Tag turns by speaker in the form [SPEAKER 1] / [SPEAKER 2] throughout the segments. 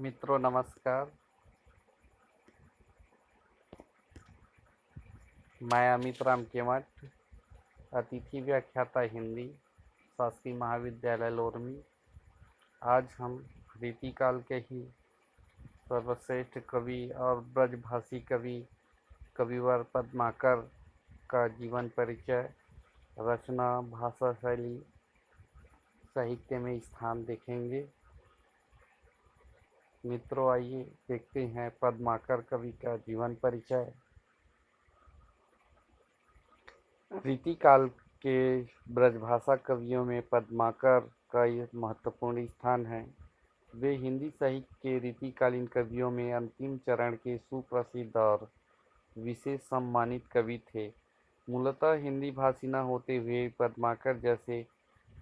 [SPEAKER 1] मित्रों नमस्कार। मैं अमित राम केमठ, अतिथि व्याख्याता हिंदी, शासकीय महाविद्यालय लोरमी। आज हम रीतिकाल के ही सर्वश्रेष्ठ कवि और ब्रजभाषी कवि कविवर पद्माकर का जीवन परिचय, रचना, भाषा शैली, साहित्य में स्थान देखेंगे। मित्रों आइए देखते हैं पद्माकर कवि का जीवन परिचय। रीतिकाल के ब्रजभाषा कवियों में पद्माकर का एक महत्वपूर्ण स्थान है। वे हिंदी साहित्य के रीतिकालीन कवियों में अंतिम चरण के सुप्रसिद्ध और विशेष सम्मानित कवि थे। मूलतः हिंदी भाषी न होते हुए पद्माकर जैसे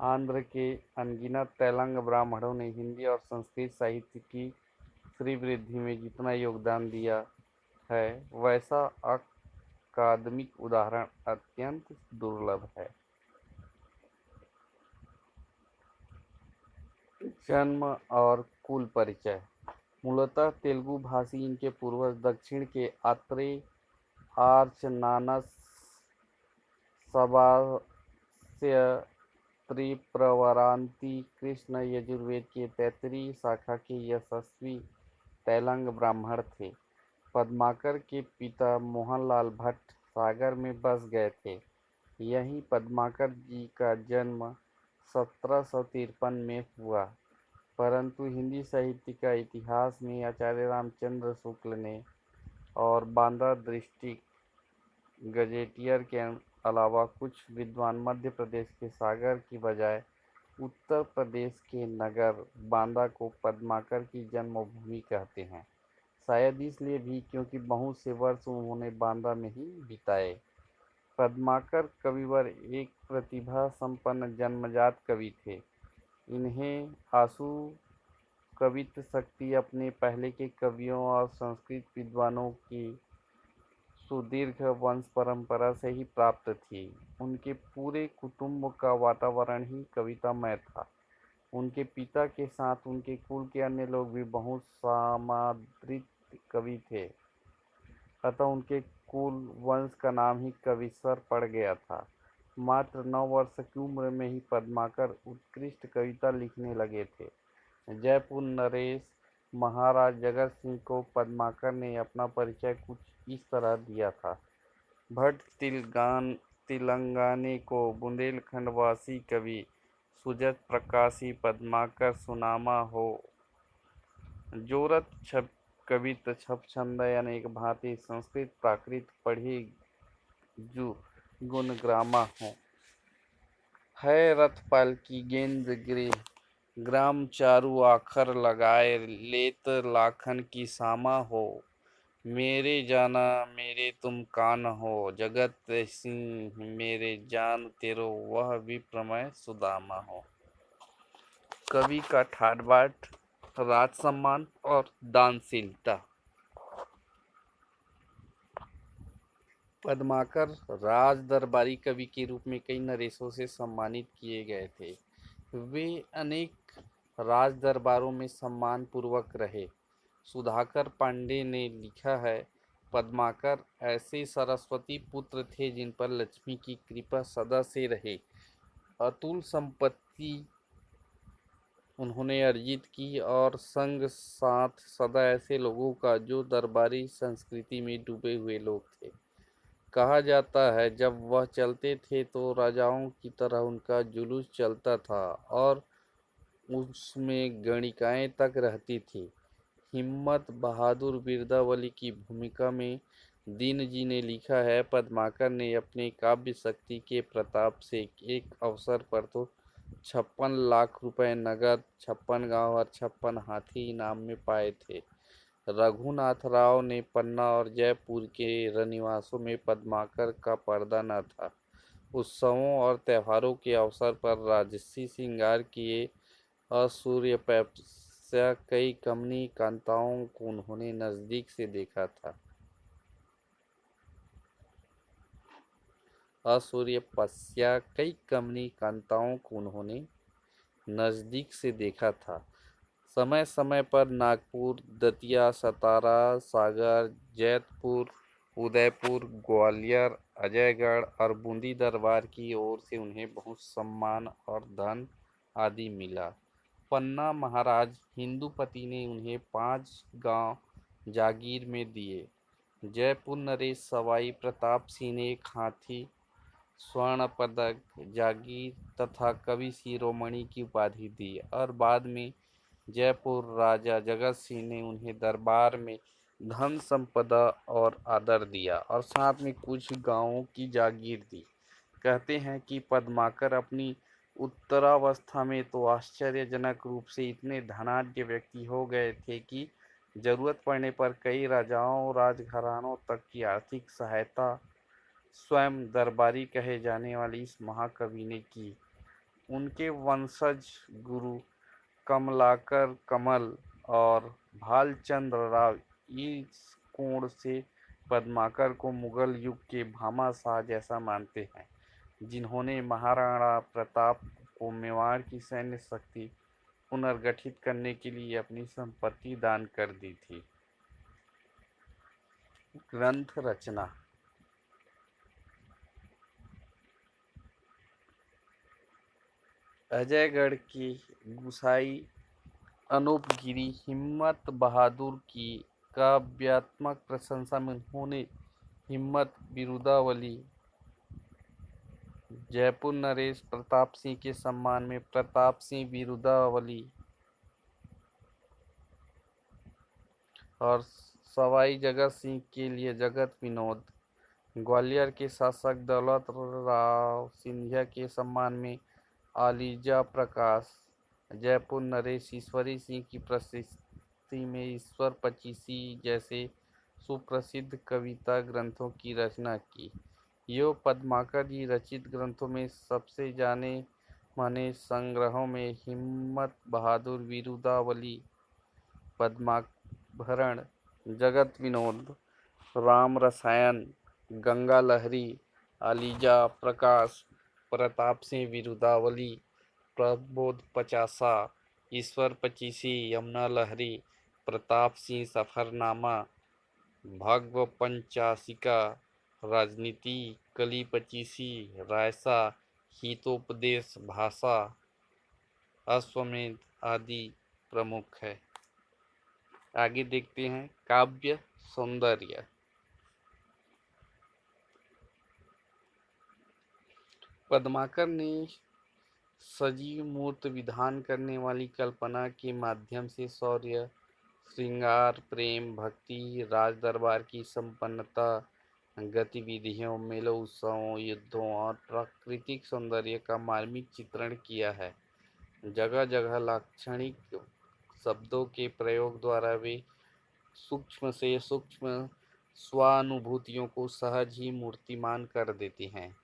[SPEAKER 1] आंध्र के अनगिनत तेलंग ब्राह्मणों ने हिंदी और संस्कृत साहित्य की श्रीवृद्धि में जितना योगदान दिया है, वैसा अकादमिक उदाहरण अत्यंत दुर्लभ है। जन्म और कुल परिचय। मूलतः तेलुगु भाषी इनके पूर्वज दक्षिण के आत्रेय आर्चनानस सबास्य त्रिप्रवरांती कृष्ण यजुर्वेद के तैत्तिरीय शाखा के यशस्वी तेलंग ब्राह्मण थे। पद्माकर के पिता मोहनलाल भट्ट सागर में बस गए थे। यहीं पद्माकर जी का जन्म 1753 में हुआ, परंतु हिंदी साहित्य का इतिहास में आचार्य रामचंद्र शुक्ल ने और बांदा डिस्ट्रिक्ट गजेटियर के अलावा कुछ विद्वान मध्य प्रदेश के सागर की बजाय उत्तर प्रदेश के नगर बांदा को पद्माकर की जन्मभूमि कहते हैं। शायद इसलिए भी क्योंकि बहुत से वर्ष उन्होंने बांदा में ही बिताए। पद्माकर कविवर एक प्रतिभा संपन्न जन्मजात कवि थे। इन्हें आशु कवित्व शक्ति अपने पहले के कवियों और संस्कृत विद्वानों की सुदीर्घ वंश परंपरा से ही प्राप्त थी। उनके पूरे कुटुंब का वातावरण ही कवितामय था। उनके पिता के साथ उनके कुल के अन्य लोग भी बहुत समादृत कवि थे, अतः उनके कुल वंश का नाम ही कविश्वर पड़ गया था। मात्र 9 वर्ष की उम्र में ही पद्माकर उत्कृष्ट कविता लिखने लगे थे। जयपुर नरेश महाराज जगत सिंह को पद्माकर ने अपना परिचय कुछ इस तरह दिया था। भट्ट तेलंगाने को बुंदेलखंड वासी कवि सुजत प्रकाशी पद्माकर सुनामा हो। जोरत छप कवित छप छंद अनेक भांति संस्कृत प्राकृत पढ़ी जु गुण ग्रामा हो। है रथ पाल की गेंद गिरे ग्राम चारू आखर लगाए लेत लाखन की सामा हो। मेरे जाना मेरे तुम कान हो जगत सिंह मेरे जान तेरो वह विप्रमय सुदामा हो। कवि का ठाट बाट, राज सम्मान और दानशीलता। पद्माकर राज दरबारी कवि के रूप में कई नरेशों से सम्मानित किए गए थे। वे अनेक राज दरबारों में सम्मान पूर्वक रहे। सुधाकर पांडे ने लिखा है, पद्माकर ऐसे सरस्वती पुत्र थे जिन पर लक्ष्मी की कृपा सदा से रहे। अतुल संपत्ति उन्होंने अर्जित की और संग साथ सदा ऐसे लोगों का जो दरबारी संस्कृति में डूबे हुए लोग थे। कहा जाता है जब वह चलते थे तो राजाओं की तरह उनका जुलूस चलता था और उसमें गणिकाएं तक रहती थी। हिम्मत बहादुर बिरदावली की भूमिका में दीन जी ने लिखा है, पद्माकर ने अपने काव्य शक्ति के प्रताप से एक अवसर पर तो 56 लाख रुपए नगद, 56 गांव और 56 हाथी इनाम में पाए थे। रघुनाथ राव ने पन्ना और जयपुर के रनिवासों में पद्माकर का पर्दा न था। उत्सवों और त्योहारों के अवसर पर राजसी श्रृंगार किए असूर्यपैया कई कमनी कांताओं को उन्होंने नजदीक से देखा था। असूर्यपैया कई कमनी कांताओं को उन्होंने नजदीक से देखा था। समय समय पर नागपुर, दतिया, सतारा, सागर, जैतपुर, उदयपुर, ग्वालियर, अजयगढ़ और बूंदी दरबार की ओर से उन्हें बहुत सम्मान और धन आदि मिला। पन्ना महाराज हिंदुपति ने उन्हें 5 गांव जागीर में दिए। जयपुर नरेश सवाई प्रताप सिंह ने एक हाथी, स्वर्ण पदक, जागीर तथा कवि शिरोमणि की उपाधि दी और बाद में जयपुर राजा जगत सिंह ने उन्हें दरबार में धन संपदा और आदर दिया और साथ में कुछ गांवों की जागीर दी। कहते हैं कि पद्माकर अपनी उत्तरावस्था में तो आश्चर्यजनक रूप से इतने धनाढ्य व्यक्ति हो गए थे कि जरूरत पड़ने पर कई राजाओं राजघरानों तक की आर्थिक सहायता स्वयं दरबारी कहे जाने वाले इस महाकवि ने की। उनके वंशज गुरु कमलाकर कमल और भालचंद्र राव इस कोण से पद्माकर को मुगल युग के भामाशाह जैसा मानते हैं, जिन्होंने महाराणा प्रताप को मेवाड़ की सैन्य शक्ति पुनर्गठित करने के लिए अपनी संपत्ति दान कर दी थी। ग्रंथ रचना। अजयगढ़ की गुसाई अनूपगिरी हिम्मत बहादुर की काव्यात्मक प्रशंसा में उन्होंने हिम्मत बिरुदावली, जयपुर नरेश प्रताप सिंह के सम्मान में प्रताप सिंह बिरुदावली और सवाई जगत सिंह के लिए जगत विनोद, ग्वालियर के शासक दौलत राव सिंधिया के सम्मान में आलीजा प्रकाश, जयपुर नरेश ईश्वरी सिंह की प्रशस्ति में ईश्वर पचीसी जैसे सुप्रसिद्ध कविता ग्रंथों की रचना की। यो पद्माकर जी रचित ग्रंथों में सबसे जाने माने संग्रहों में हिम्मत बहादुर बिरुदावली, पद्माभरण, जगत विनोद, राम रसायन, गंगा लहरी, आलीजा प्रकाश, प्रताप सिंह बिरुदावली, प्रबोध पचासा, ईश्वर पचीसी, यमुना लहरी, प्रताप सिंह सफरनामा, भागव पंचाशिका, राजनीति, कली पचीसी, रायसा, हितोपदेश भाषा, अश्वमेध आदि प्रमुख है। आगे देखते हैं काव्य सौंदर्य। पद्माकर ने सजीव मूर्त विधान करने वाली कल्पना के माध्यम से शौर्य, श्रृंगार, प्रेम, भक्ति, राज दरबार की संपन्नता, गतिविधियों, मेलों, उत्सवों, युद्धों और प्राकृतिक सौंदर्य का मार्मिक चित्रण किया है। जगह जगह लाक्षणिक शब्दों के प्रयोग द्वारा वे सूक्ष्म से सूक्ष्म स्वानुभूतियों को सहज ही मूर्तिमान कर देते हैं।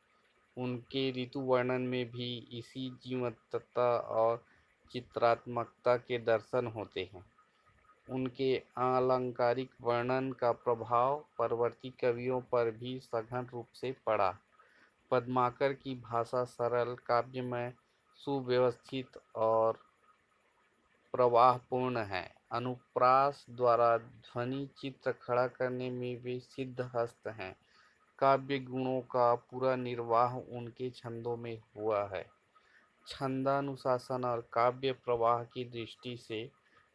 [SPEAKER 1] उनके ऋतु वर्णन में भी इसी जीवंतता और चित्रात्मकता के दर्शन होते हैं। उनके आलंकारिक वर्णन का प्रभाव परवर्ती कवियों पर भी सघन रूप से पड़ा। पद्माकर की भाषा सरल, काव्यमय, सुव्यवस्थित और प्रवाहपूर्ण है। अनुप्रास द्वारा ध्वनि चित्र खड़ा करने में वे सिद्धहस्त हैं। काव्य गुणों का पूरा निर्वाह उनके छंदों में हुआ है। छंदानुशासन और काव्य प्रवाह की दृष्टि से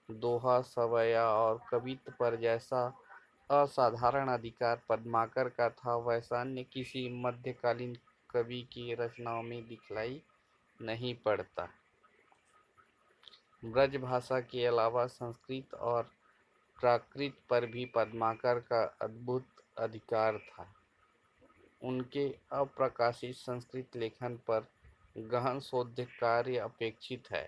[SPEAKER 1] दोहा, सवैया और कवित्व पर जैसा असाधारण अधिकार पद्माकर का था, वैसा अन्य किसी मध्यकालीन कवि की रचनाओं में दिखलाई नहीं पड़ता। ब्रज भाषा के अलावा संस्कृत और प्राकृत पर भी पद्माकर का अद्भुत अधिकार था। उनके अप्रकाशित संस्कृत लेखन पर गहन शोध कार्य अपेक्षित है।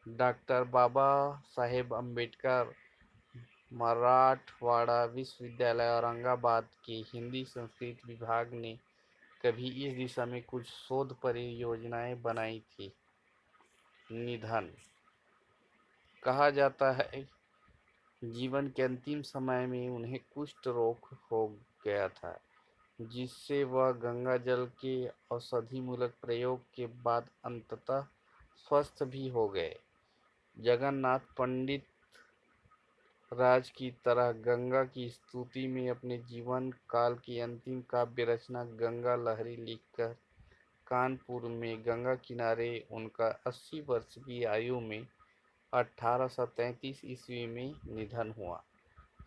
[SPEAKER 1] डॉक्टर बाबा साहेब अम्बेडकर मराठवाड़ा विश्वविद्यालय औरंगाबाद के हिंदी संस्कृत विभाग ने कभी इस दिशा में कुछ शोध परियोजनाएं बनाई थी। निधन। कहा जाता है जीवन के अंतिम समय में उन्हें कुष्ठ रोग हो गया था, जिससे वह गंगा जल के औषधिमूलक प्रयोग के बाद अंततः स्वस्थ भी हो गए। जगन्नाथ पंडित राज की तरह गंगा की स्तुति में अपने जीवन काल की अंतिम काव्य रचना गंगा लहरी लिखकर कानपुर में गंगा किनारे उनका 80 वर्ष की आयु में 1833 ईस्वी में निधन हुआ।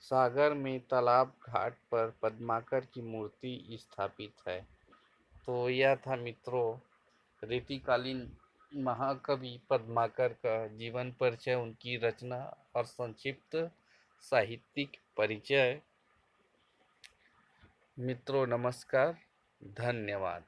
[SPEAKER 1] सागर में तालाब घाट पर पद्माकर की मूर्ति स्थापित है। तो यह था मित्रों रीतिकालीन महाकवि पद्माकर का जीवन परिचय, उनकी रचना और संक्षिप्त साहित्यिक परिचय। मित्रों नमस्कार, धन्यवाद।